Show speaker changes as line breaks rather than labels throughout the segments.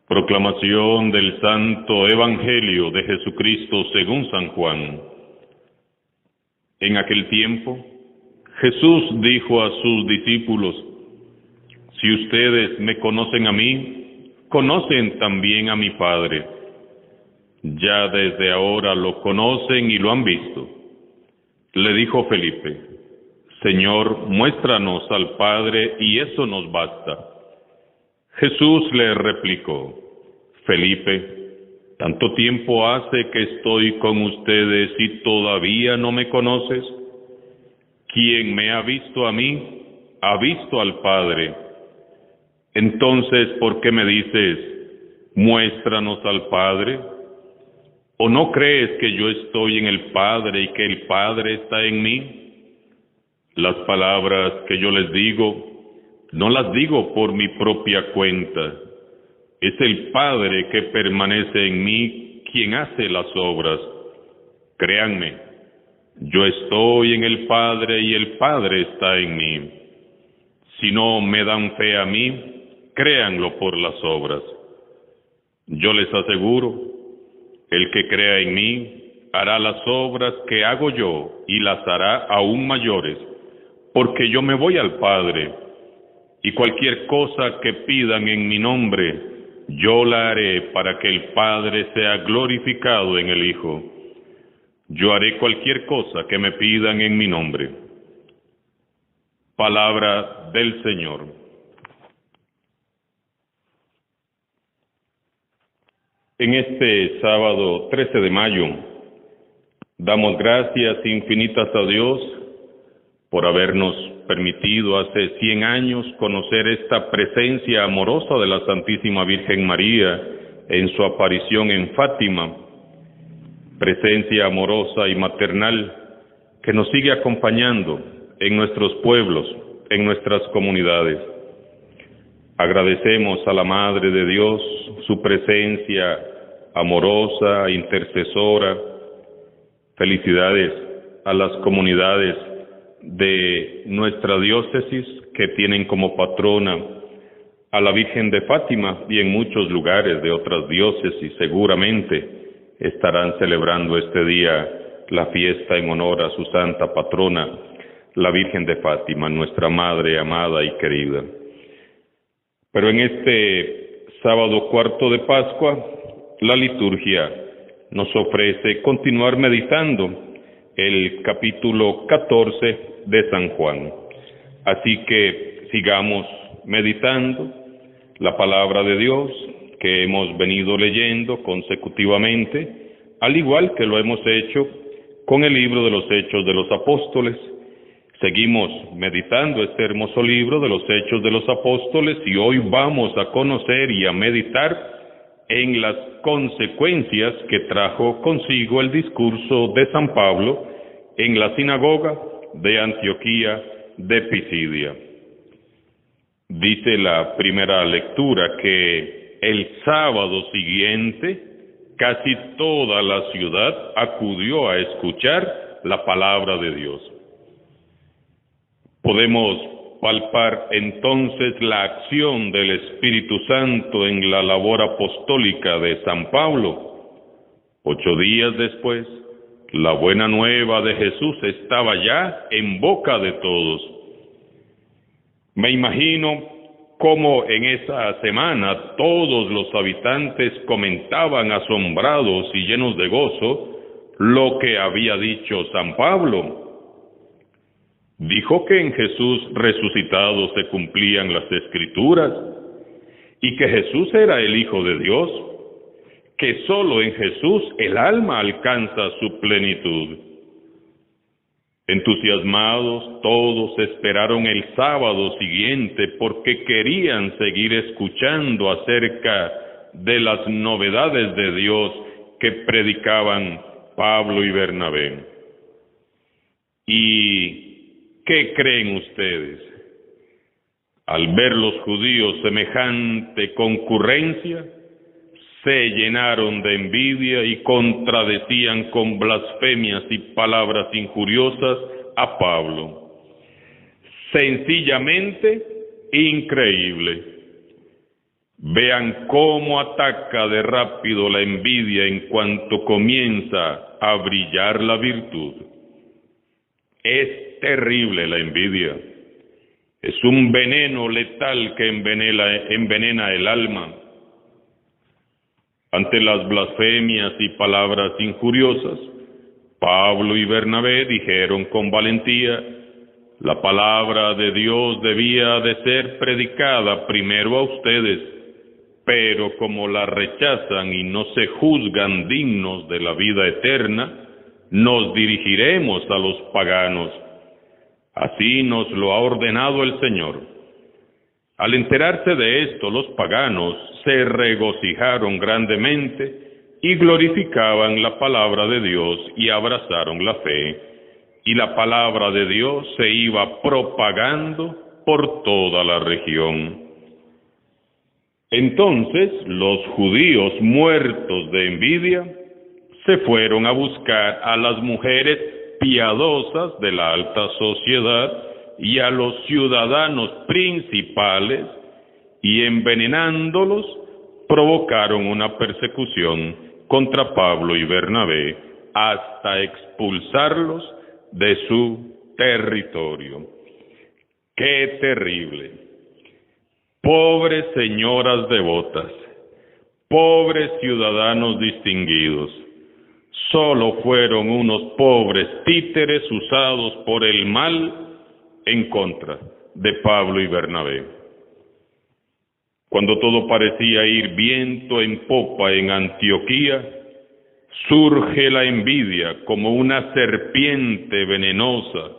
Proclamación del Santo Evangelio de Jesucristo según San Juan. En aquel tiempo, Jesús dijo a sus discípulos: Si ustedes me conocen a mí, conocen también a mi Padre. Ya desde ahora lo conocen y lo han visto. Le dijo Felipe: Señor, muéstranos al Padre y eso nos basta. Jesús le replicó: Felipe, ¿tanto tiempo hace que estoy con ustedes y todavía no me conoces? Quien me ha visto a mí, ha visto al Padre. Entonces, ¿por qué me dices, muéstranos al Padre? ¿O no crees que yo estoy en el Padre y que el Padre está en mí? Las palabras que yo les digo, no las digo por mi propia cuenta. Es el Padre que permanece en mí quien hace las obras. Créanme, yo estoy en el Padre y el Padre está en mí. Si no me dan fe a mí, créanlo por las obras. Yo les aseguro, el que crea en mí hará las obras que hago yo y las hará aún mayores, porque yo me voy al Padre. Y cualquier cosa que pidan en mi nombre, yo la haré para que el Padre sea glorificado en el Hijo. Yo haré cualquier cosa que me pidan en mi nombre. Palabra del Señor. En este sábado 13 de mayo, damos gracias infinitas a Dios por habernos permitido hace 100 años conocer esta presencia amorosa de la Santísima Virgen María en su aparición en Fátima, presencia amorosa y maternal que nos sigue acompañando en nuestros pueblos, en nuestras comunidades. Agradecemos a la Madre de Dios su presencia amorosa, intercesora. Felicidades a las comunidades de nuestra diócesis que tienen como patrona a la Virgen de Fátima, y en muchos lugares de otras diócesis seguramente estarán celebrando este día la fiesta en honor a su santa patrona, la Virgen de Fátima, nuestra Madre amada y querida. Pero en este sábado cuarto de Pascua, la liturgia nos ofrece continuar meditando el capítulo 14 de San Juan. Así que sigamos meditando la palabra de Dios que hemos venido leyendo consecutivamente, al igual que lo hemos hecho con el libro de los Hechos de los Apóstoles. Seguimos meditando este hermoso libro de los Hechos de los Apóstoles y hoy vamos a conocer y a meditar en las consecuencias que trajo consigo el discurso de San Pablo en la sinagoga de Antioquía de Pisidia. Dice la primera lectura que el sábado siguiente casi toda la ciudad acudió a escuchar la palabra de Dios. Podemos palpar entonces la acción del Espíritu Santo en la labor apostólica de San Pablo. 8 días después, la buena nueva de Jesús estaba ya en boca de todos. Me imagino cómo en esa semana todos los habitantes comentaban asombrados y llenos de gozo lo que había dicho San Pablo. Dijo que en Jesús resucitado se cumplían las Escrituras y que Jesús era el Hijo de Dios, que solo en Jesús el alma alcanza su plenitud. Entusiasmados, todos esperaron el sábado siguiente porque querían seguir escuchando acerca de las novedades de Dios que predicaban Pablo y Bernabé. ¿Y qué creen ustedes? Al ver los judíos semejante concurrencia, se llenaron de envidia y contradecían con blasfemias y palabras injuriosas a Pablo. Sencillamente increíble. Vean cómo ataca de rápido la envidia en cuanto comienza a brillar la virtud. Es terrible la envidia. Es un veneno letal que envenena el alma. Ante las blasfemias y palabras injuriosas, Pablo y Bernabé dijeron con valentía: la palabra de Dios debía de ser predicada primero a ustedes, pero como la rechazan y no se juzgan dignos de la vida eterna, nos dirigiremos a los paganos. Así nos lo ha ordenado el Señor. Al enterarse de esto, los paganos se regocijaron grandemente y glorificaban la palabra de Dios y abrazaron la fe. Y la palabra de Dios se iba propagando por toda la región. Entonces los judíos, muertos de envidia, se fueron a buscar a las mujeres piadosas de la alta sociedad y a los ciudadanos principales, y envenenándolos, provocaron una persecución contra Pablo y Bernabé hasta expulsarlos de su territorio. ¡Qué terrible! Pobres señoras devotas, pobres ciudadanos distinguidos, solo fueron unos pobres títeres usados por el mal en contra de Pablo y Bernabé. Cuando todo parecía ir viento en popa en Antioquía, surge la envidia como una serpiente venenosa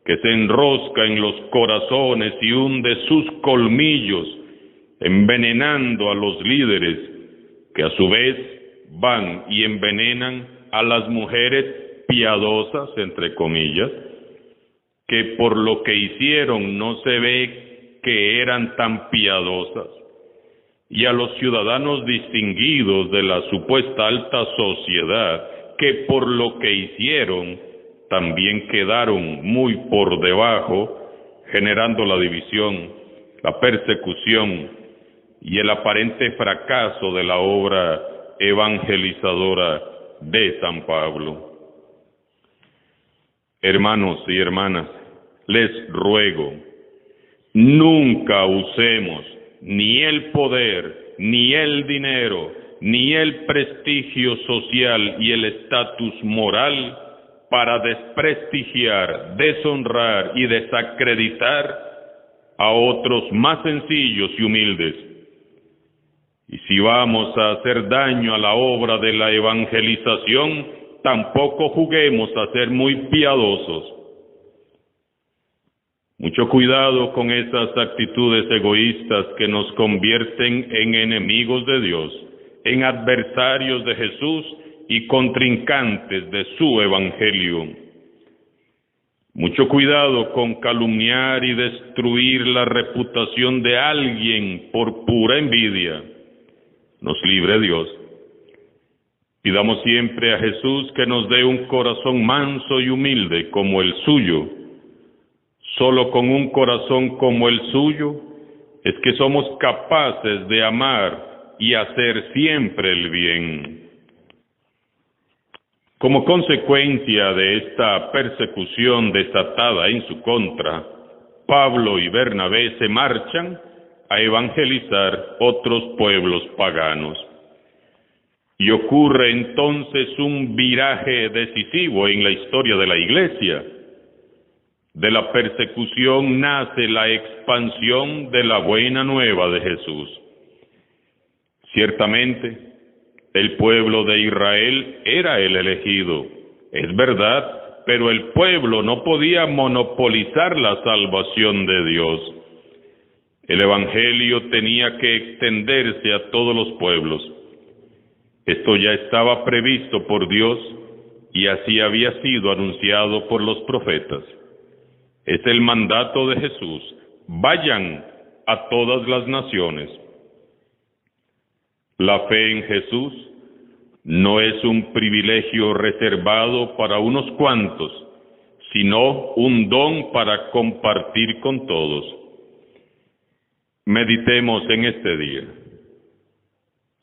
que se enrosca en los corazones y hunde sus colmillos, envenenando a los líderes, que a su vez van y envenenan a las mujeres piadosas, entre comillas, que por lo que hicieron no se ve que eran tan piadosas, y a los ciudadanos distinguidos de la supuesta alta sociedad, que por lo que hicieron también quedaron muy por debajo, generando la división, la persecución y el aparente fracaso de la obra evangelizadora de San Pablo. Hermanos y hermanas, les ruego, nunca usemos ni el poder, ni el dinero, ni el prestigio social y el estatus moral para desprestigiar, deshonrar y desacreditar a otros más sencillos y humildes. Y si vamos a hacer daño a la obra de la evangelización, tampoco juguemos a ser muy piadosos. Mucho cuidado con esas actitudes egoístas que nos convierten en enemigos de Dios, en adversarios de Jesús y contrincantes de su evangelio. Mucho cuidado con calumniar y destruir la reputación de alguien por pura envidia. Nos libre Dios. Pidamos siempre a Jesús que nos dé un corazón manso y humilde como el suyo. Solo con un corazón como el suyo es que somos capaces de amar y hacer siempre el bien. Como consecuencia de esta persecución desatada en su contra, Pablo y Bernabé se marchan a evangelizar otros pueblos paganos. Y ocurre entonces un viraje decisivo en la historia de la Iglesia. De la persecución nace la expansión de la buena nueva de Jesús. Ciertamente, el pueblo de Israel era el elegido, es verdad, pero el pueblo no podía monopolizar la salvación de Dios. El Evangelio tenía que extenderse a todos los pueblos. Esto ya estaba previsto por Dios y así había sido anunciado por los profetas. Es el mandato de Jesús: vayan a todas las naciones. La fe en Jesús no es un privilegio reservado para unos cuantos, sino un don para compartir con todos. Meditemos en este día.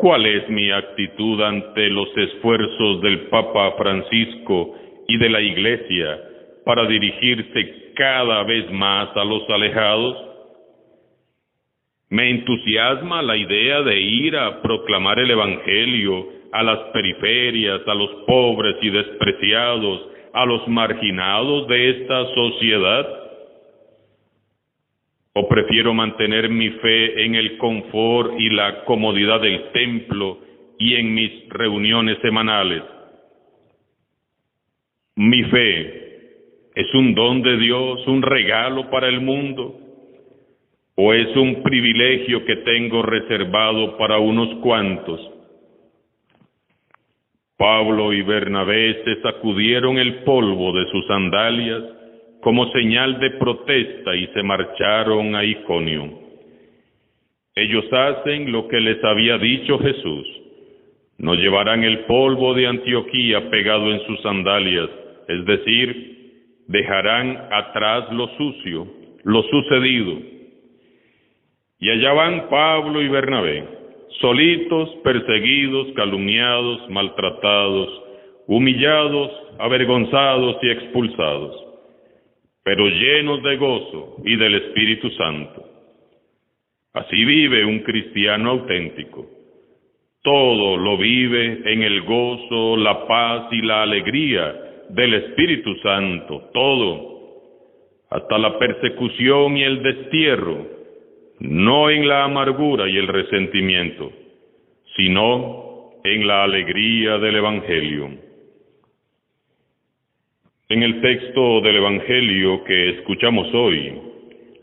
¿Cuál es mi actitud ante los esfuerzos del Papa Francisco y de la Iglesia para dirigirse cada vez más a los alejados? Me entusiasma la idea de ir a proclamar el Evangelio a las periferias, a los pobres y despreciados, a los marginados de esta sociedad. ¿O prefiero mantener mi fe en el confort y la comodidad del templo y en mis reuniones semanales? ¿Mi fe es un don de Dios, un regalo para el mundo? ¿O es un privilegio que tengo reservado para unos cuantos? Pablo y Bernabé se sacudieron el polvo de sus sandalias como señal de protesta y se marcharon a Iconio. Ellos hacen lo que les había dicho Jesús. No llevarán el polvo de Antioquía pegado en sus sandalias, es decir, dejarán atrás lo sucio, lo sucedido. Y allá van Pablo y Bernabé, solitos, perseguidos, calumniados, maltratados, humillados, avergonzados y expulsados, pero llenos de gozo y del Espíritu Santo. Así vive un cristiano auténtico. Todo lo vive en el gozo, la paz y la alegría del Espíritu Santo, todo, hasta la persecución y el destierro, no en la amargura y el resentimiento, sino en la alegría del Evangelio. En el texto del Evangelio que escuchamos hoy,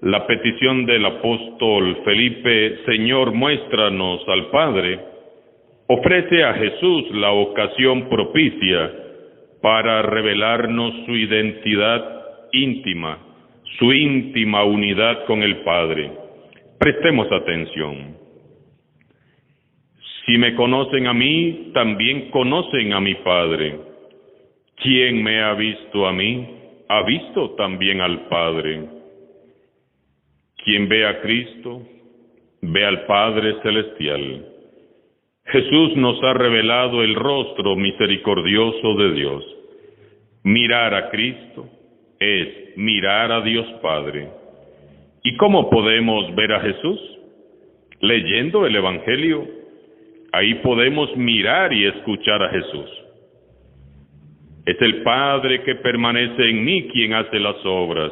la petición del apóstol Felipe, Señor, muéstranos al Padre, ofrece a Jesús la ocasión propicia para revelarnos su identidad íntima, su íntima unidad con el Padre. Prestemos atención. Si me conocen a mí, también conocen a mi Padre. Quien me ha visto a mí, ha visto también al Padre. Quien ve a Cristo, ve al Padre Celestial. Jesús nos ha revelado el rostro misericordioso de Dios. Mirar a Cristo es mirar a Dios Padre. ¿Y cómo podemos ver a Jesús? Leyendo el Evangelio. Ahí podemos mirar y escuchar a Jesús. Es el Padre que permanece en mí quien hace las obras.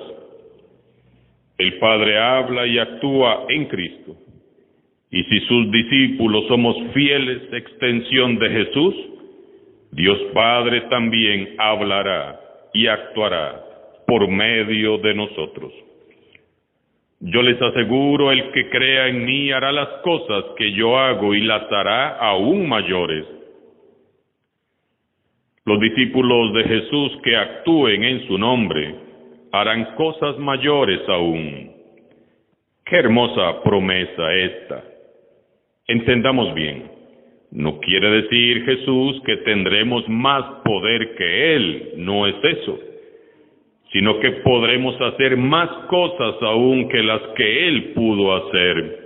El Padre habla y actúa en Cristo. Y si sus discípulos somos fieles extensión de Jesús, Dios Padre también hablará y actuará por medio de nosotros. Yo les aseguro, el que crea en mí hará las cosas que yo hago y las hará aún mayores. Los discípulos de Jesús que actúen en su nombre harán cosas mayores aún. ¡Qué hermosa promesa esta! Entendamos bien, no quiere decir Jesús que tendremos más poder que Él, no es eso, sino que podremos hacer más cosas aún que las que Él pudo hacer.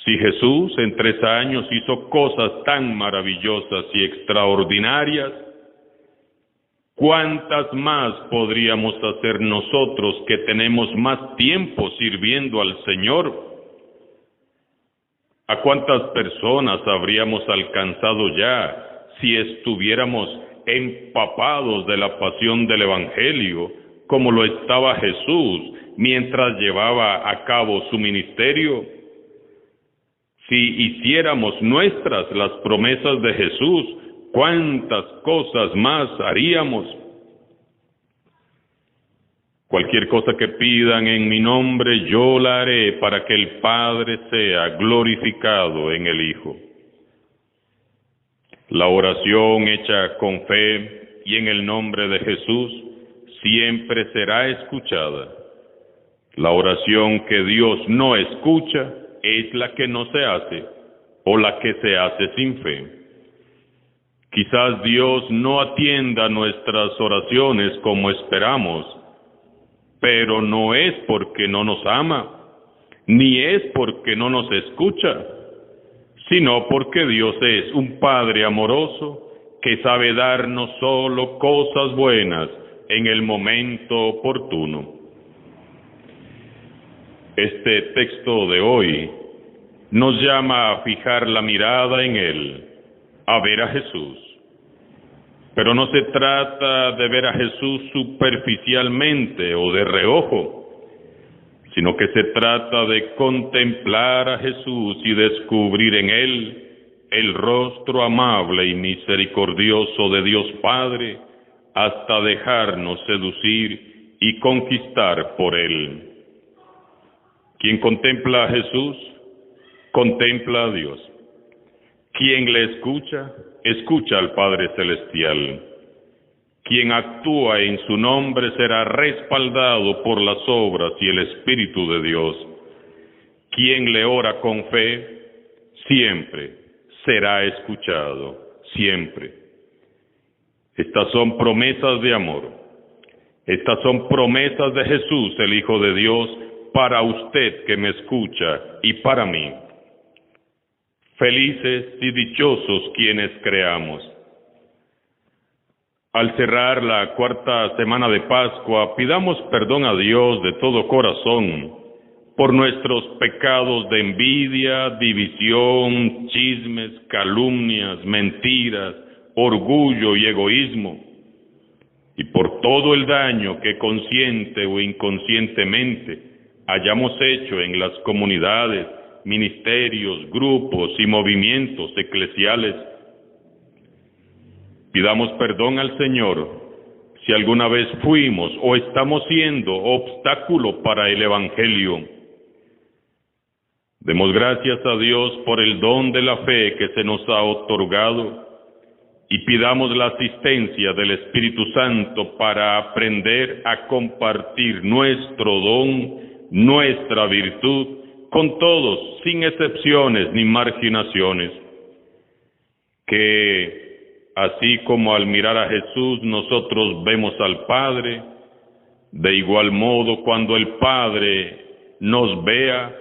Si Jesús en 3 años hizo cosas tan maravillosas y extraordinarias, ¿cuántas más podríamos hacer nosotros que tenemos más tiempo sirviendo al Señor? ¿A cuántas personas habríamos alcanzado ya si estuviéramos empapados de la pasión del Evangelio, como lo estaba Jesús mientras llevaba a cabo su ministerio? Si hiciéramos nuestras las promesas de Jesús, ¿cuántas cosas más haríamos? Cualquier cosa que pidan en mi nombre, yo la haré para que el Padre sea glorificado en el Hijo. La oración hecha con fe y en el nombre de Jesús siempre será escuchada. La oración que Dios no escucha es la que no se hace o la que se hace sin fe. Quizás Dios no atienda nuestras oraciones como esperamos, pero no es porque no nos ama, ni es porque no nos escucha, sino porque Dios es un Padre amoroso que sabe darnos solo cosas buenas en el momento oportuno. Este texto de hoy nos llama a fijar la mirada en Él, a ver a Jesús. Pero no se trata de ver a Jesús superficialmente o de reojo, sino que se trata de contemplar a Jesús y descubrir en Él el rostro amable y misericordioso de Dios Padre, hasta dejarnos seducir y conquistar por Él. Quien contempla a Jesús, contempla a Dios. Quien le escucha, escucha al Padre Celestial. Quien actúa en su nombre será respaldado por las obras y el Espíritu de Dios. Quien le ora con fe, siempre será escuchado, siempre. Estas son promesas de amor. Estas son promesas de Jesús, el Hijo de Dios, para usted que me escucha y para mí. Felices y dichosos quienes creamos. Al cerrar la cuarta semana de Pascua, pidamos perdón a Dios de todo corazón por nuestros pecados de envidia, división, chismes, calumnias, mentiras, orgullo y egoísmo, y por todo el daño que consciente o inconscientemente hayamos hecho en las comunidades, ministerios, grupos y movimientos eclesiales. Pidamos perdón al Señor si alguna vez fuimos o estamos siendo obstáculo para el Evangelio. Demos gracias a Dios por el don de la fe que se nos ha otorgado y pidamos la asistencia del Espíritu Santo para aprender a compartir nuestro don, nuestra virtud, con todos, sin excepciones ni marginaciones. Que así como al mirar a Jesús nosotros vemos al Padre, de igual modo cuando el Padre nos vea,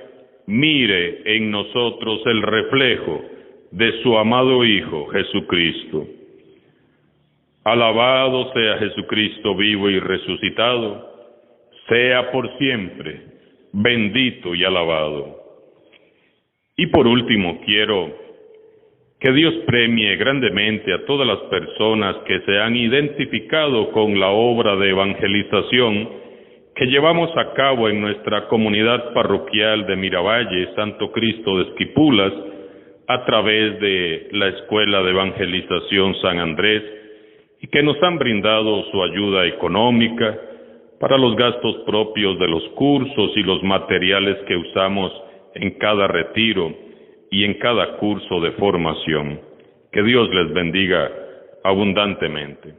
mire en nosotros el reflejo de su amado Hijo Jesucristo. Alabado sea Jesucristo vivo y resucitado, sea por siempre bendito y alabado. Y por último, quiero que Dios premie grandemente a todas las personas que se han identificado con la obra de evangelización que llevamos a cabo en nuestra comunidad parroquial de Miravalle, Santo Cristo de Esquipulas, a través de la Escuela de Evangelización San Andrés, y que nos han brindado su ayuda económica para los gastos propios de los cursos y los materiales que usamos en cada retiro y en cada curso de formación. Que Dios les bendiga abundantemente.